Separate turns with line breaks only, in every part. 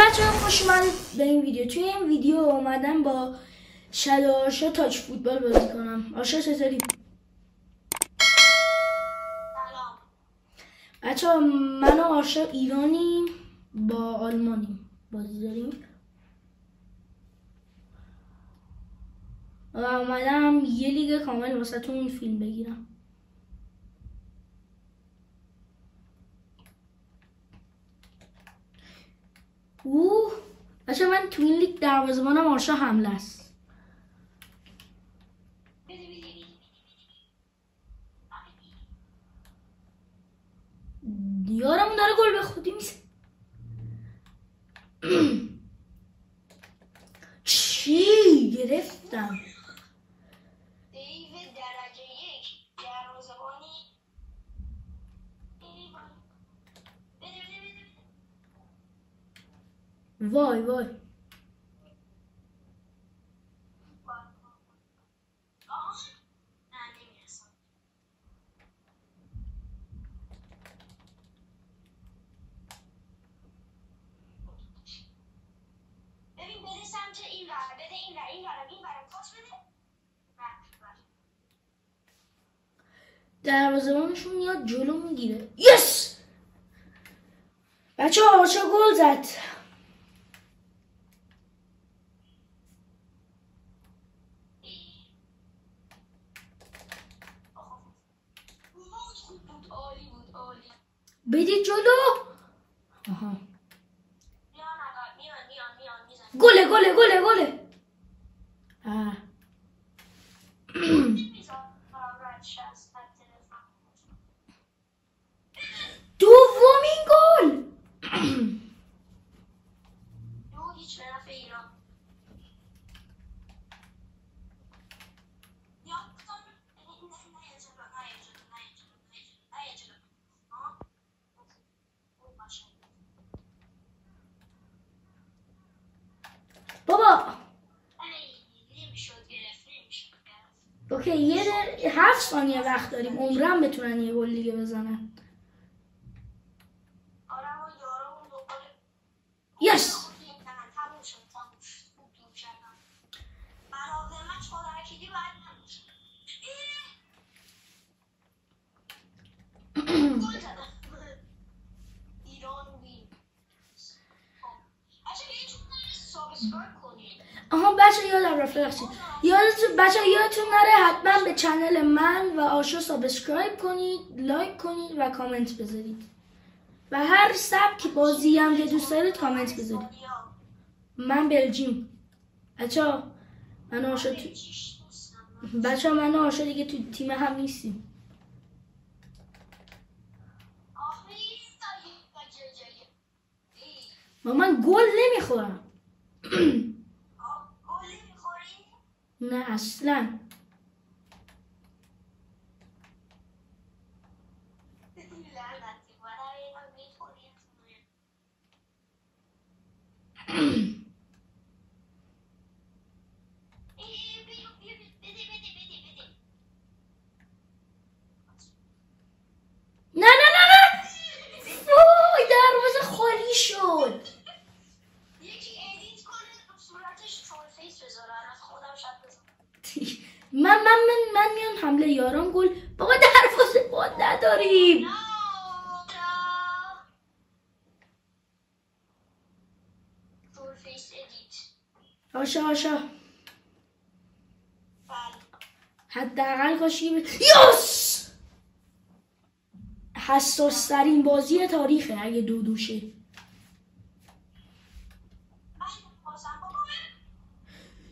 بچه‌ها خوش اومدید به این ویدیو. توی این ویدیو اومدم با شادو آرشا تاچ فوتبال بازی کنم. آرشا چطوری؟
سلام.
بچه‌ها من و آرشا ایرانی با آلمانی بازی داریم و اومدم یه لیگ کامل واسه تون فیلم بگیرم. بچه من تو این لیگ دروازه‌بانم آرشا حمله است. یارمون داره گل به خودی میزنه. چی گرفتم؟
دیوید درجه 1 دروازه‌بانی.
وای وای
ببین بده سمت این ور، بده این ور، این ور پاس بده.
دروازه‌بانشون میاد جلو میگیره. یس بچه ها آرشا گل زد.
عالی بود عالی.
بدید جلو. آها
میان عقب، میان میزن.
گله دومین گل.
2-0 به نفع ایران.
بابا
نمیشد گرفت.
اوکی یه 7 ثانیه وقت داریم. عمرم بتونن یه گل دیگه بزنن. یس
تموم شد. خوب دور کردم. مراقبت خدا وکیلی باید نباشه. گل زدم. ایران وین. سابسکرایب کنید.
آها بچه یادم رفت ببخشید. یادتون نره حتما به چنل من و آرشا سابسکرایب کنید، لایک کنید و کامنت بذارید و هر سبک بازی هم که دوست دارید کامنت بذارید. من بلژیم. بچه من و آرشا دیگه تو تیم هم نیستیم. من گل نمیخورم. نه اصلا. نه وای دروازه خالی شد.
یکی ادیت کنه صورتش ترول فیس بذاره. از خودم شاید بذارم.
من میان حمله یاران گل. بابا دروازه باد نداریم.
ترول فیس ادیت.
آشا
بله.
حداقل کاشی یاس حساس ترین بازی تاریخه اگه دوشه.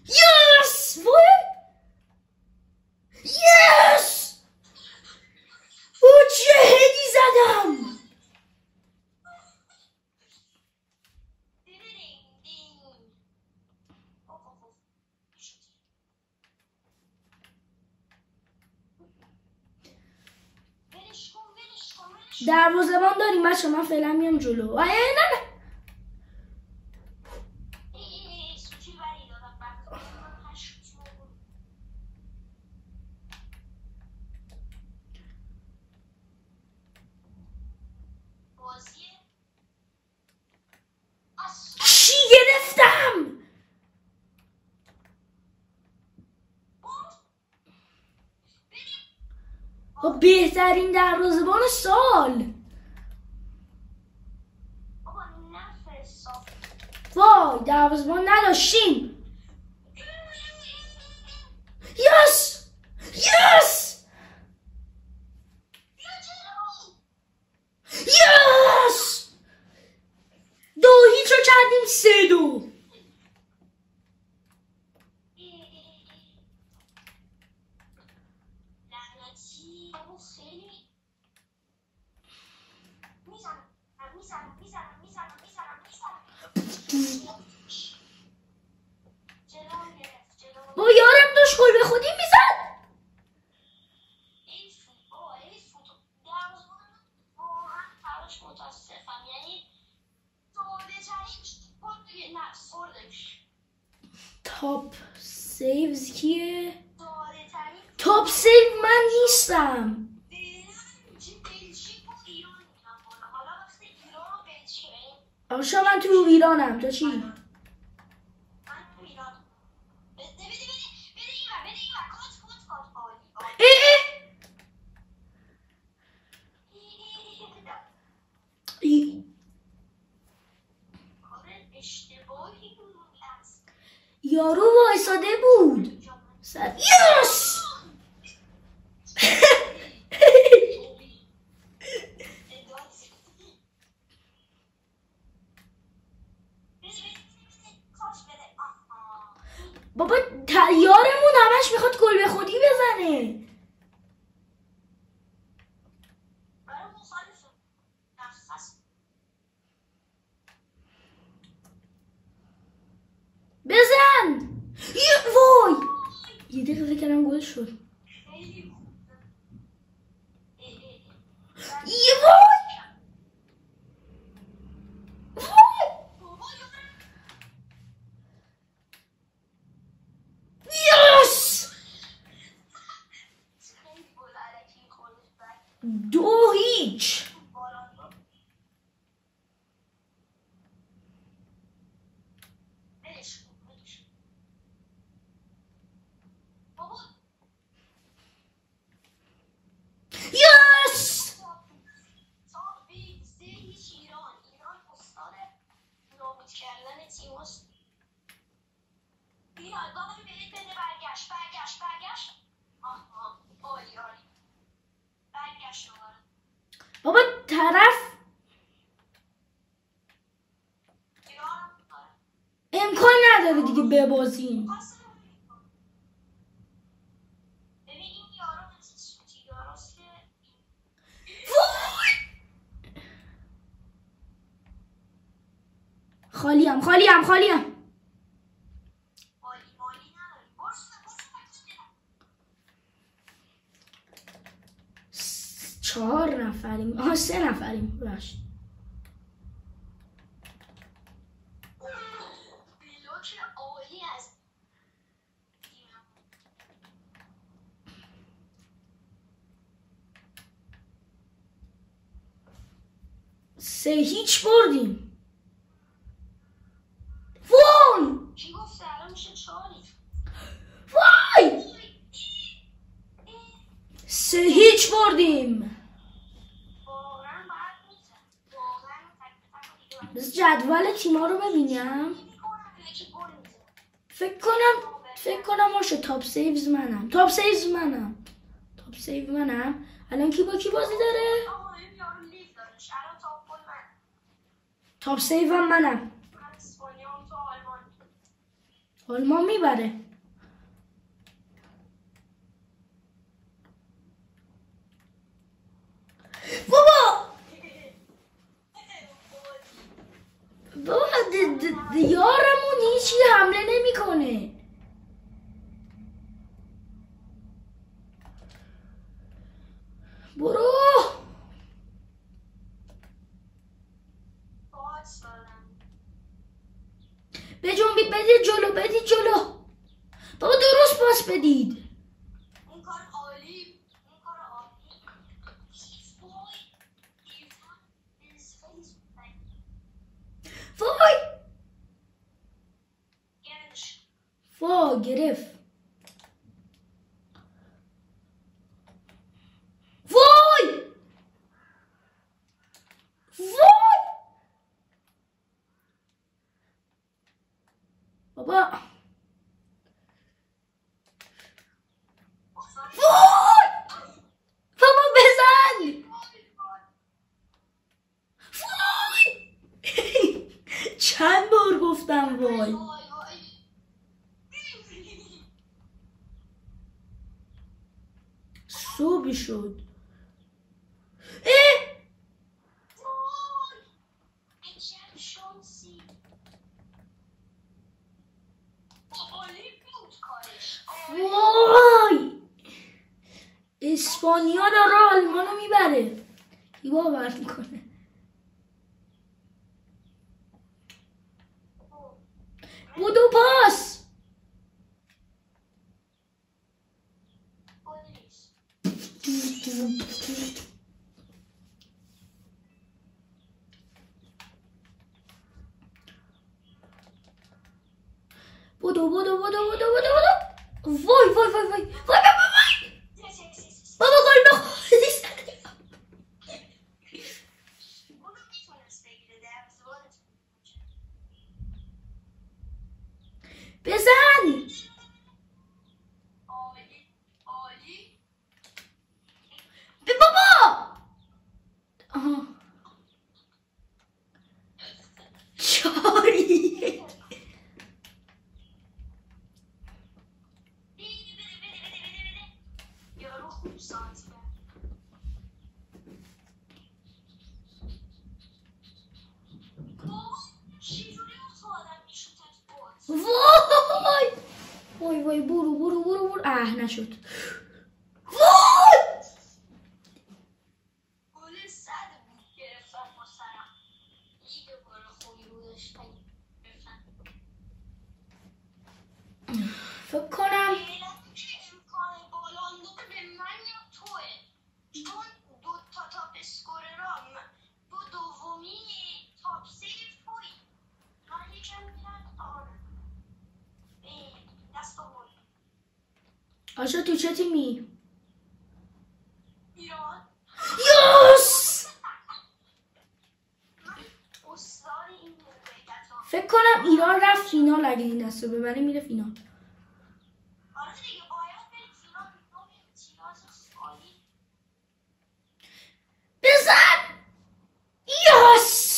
یس یس او چه هدی زدم. دروازه‌بان داریم بچه. من فعلا میام جلو. نه چی بهترین دروازه‌بان سال.
بابا نفرستاد.
وای دروازه‌بان نداشتیم. یس یس یس 2-0 رو کردیم 3-2.
لعنتی بابا خیلی میزنم. جلو گرفت جلو.
با یارم داشت گل به خودی میزد.
این فوتبال دروازه‌بان واقعا براش متاسفم. یعنی ساده ترین نه سردش.
تاپ سیوز کیه؟
ساده ترین
تاپ سیو من نیستم.
بلژیک و ایران میگم بالا. حالا وقتی ایران و بلژیک
آشا من تو ایرانم. تو چی؟
من تو ایران. بده این ور کات عالی. کار اشتباهی بود از
یارو وایساده بود. یس بابا یارمون همش میخواد گل به خودی بزنه.
برای مخالفه نفس
بزن. وای یه دقیقه فکر کردم گل شد.
خیلی خوب.
وای یس 2-0. یس
ایران استاد نابود کردن تیم است. بیا دادم بهت بده. برگشت عالی برگشت دوباره.
بابا طرف
ایران
امکان نداره دیگه ببازیم.
ببین این یارو مثل سوتی یاراست که
خالیم
مالی نداری. برسه
4 نفریم. 3 نفریم. باش
بلوک عالی از تیمم.
3-0 بردیم. وای
کی گفته الان میشه 4.
وای 3-0 بردیم.
واقعا باید میزن. واقعا تک دیگه
بس جدول تیما رو ببینم.
میکنم یکی گل میزن.
فکر کنم باشه تاپ سیوز منم. الان کی با کی بازی داره؟
آقا این یارو لیگ دارش. الان تاپ گل من.
تاپ سیو هم منم.
من اسپانیا هم تو آلمان.
آلمان میبره. بابا یارمون هیچی حمله نمیکنه. برو
باز دارم.
بجنبید بدید جلو. بابا درست پاس بدید.
این کار عالی.
وای گرفت. بابا وای بابا بزن وای چند بار گفتم وای صبح شد وای اسپانیا داره آلمانو میبره کی باور میکنه بودو پاس بودو وای بابا گل بخوری بزن به بابا آها چاری وای برو نشد وای فکر کنم آشا تو چه تیمی؟
ایران
یس فکر کنم ایران رفت فینال اگه این دست رو ببره میره فینال بزن یس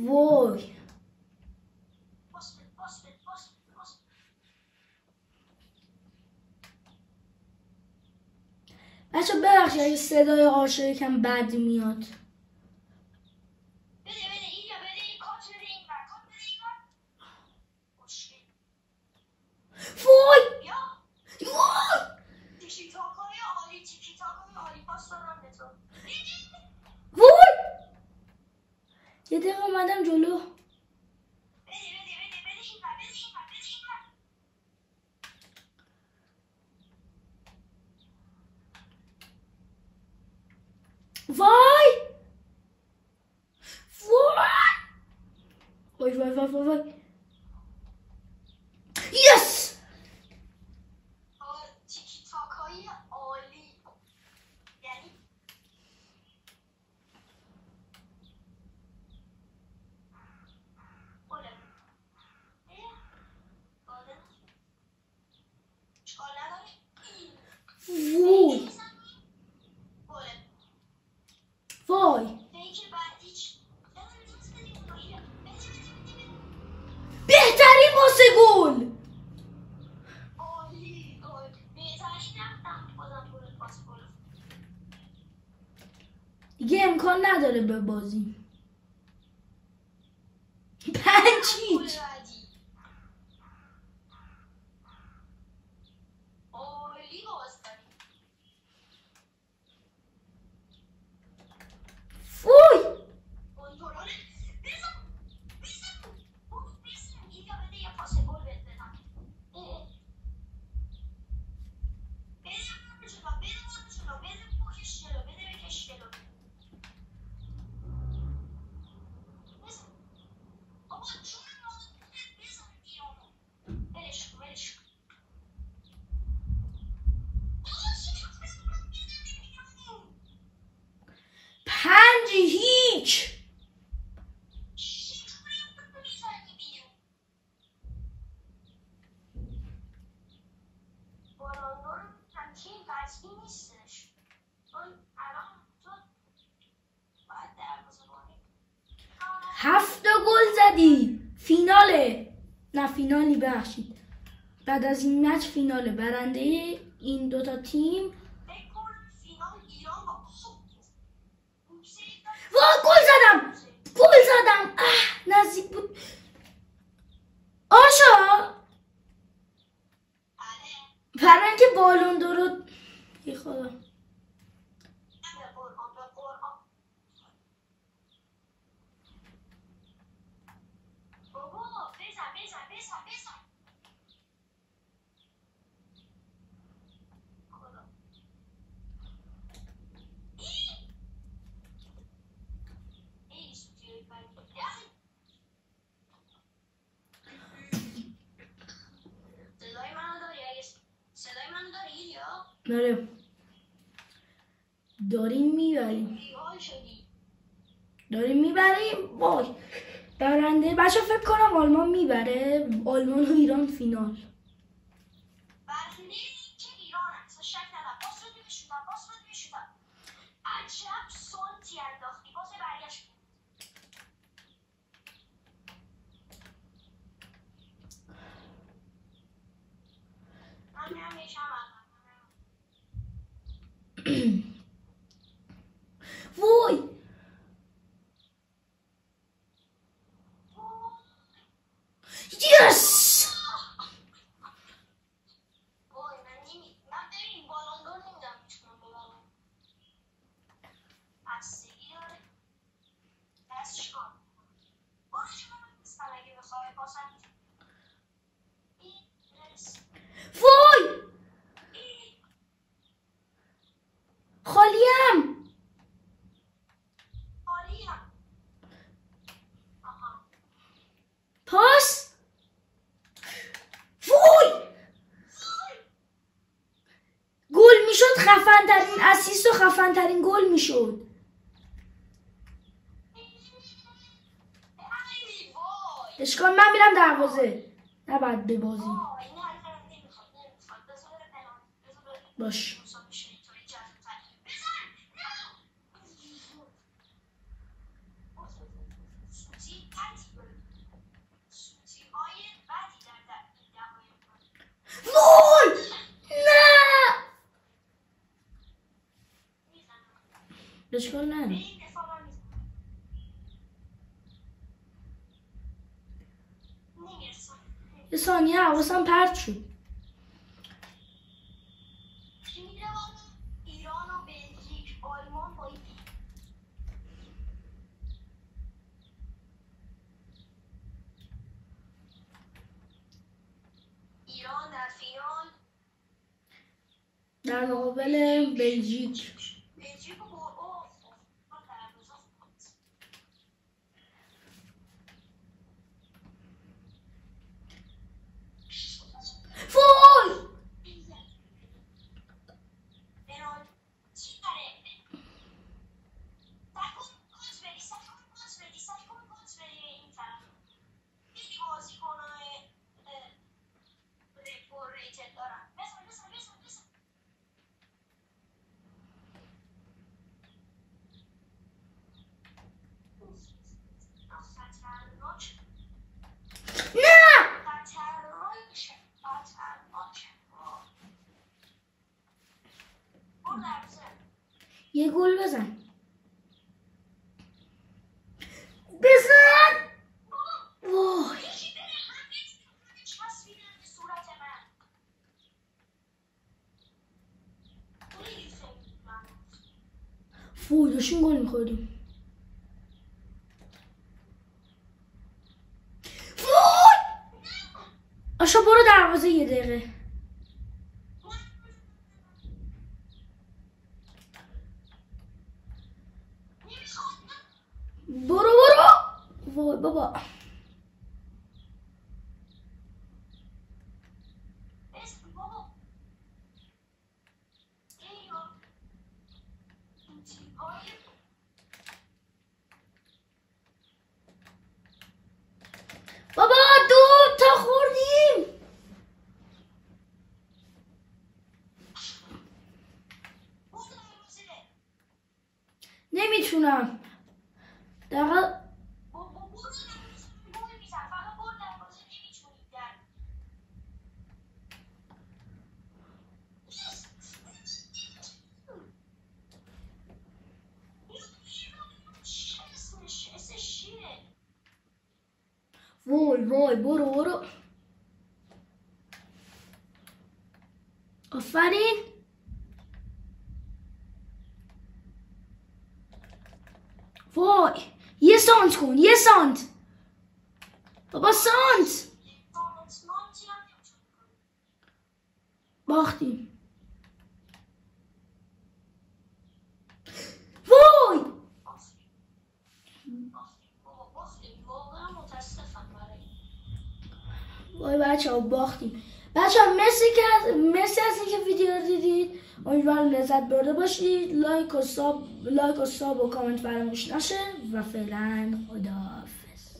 وای بچه ببخشید اگه صدای آرشا یکم بد میاد وای وای یه دقیقه اومدم جلو وای وای یس وای بهترین پاس گل دیگه امکان نداره به بازی 5-0 وای 7 گل زدی. فیناله. نه فینالی بخشید. بعد از این مچ فیناله. برنده این دوتا تیم. وای گل زدم. گل زدم. نزدیک بود. آشا برای اینکه بالون درو ای خدا. نره داریم میبریم. وای برنده بچه فکر کنم آلمان میبره. آلمان و ایران فینال. وای یس. وای خالیم. پاس. وای گل میشد. خفن ترین اسیست و خفن ترین گل میشد. اشکال من میرم دروازه. نباید ببازی. باش وای نه اشکال نه. یه ثانیه حواسم پرت شد. در مقابل بلژیک. وای یه گل بزن. بزن. وای وای داشتیم گل میخوردیم. وای آشا برو دروازه یه دقیقه. برو وای بابا بابا 2 تا خوردیم. نمیتونم. دقیقا وای وای برو آفرین. وای یه سانت کن، یه سانت بابا، سانت. باختیم. وای وای بچه ها باختیم. بچه ها مرسی از اینکه ویدیو رو دیدید. امیدوارم لذت برده باشید. لایک و ساب و کامنت فراموش نشه و فعلا خدا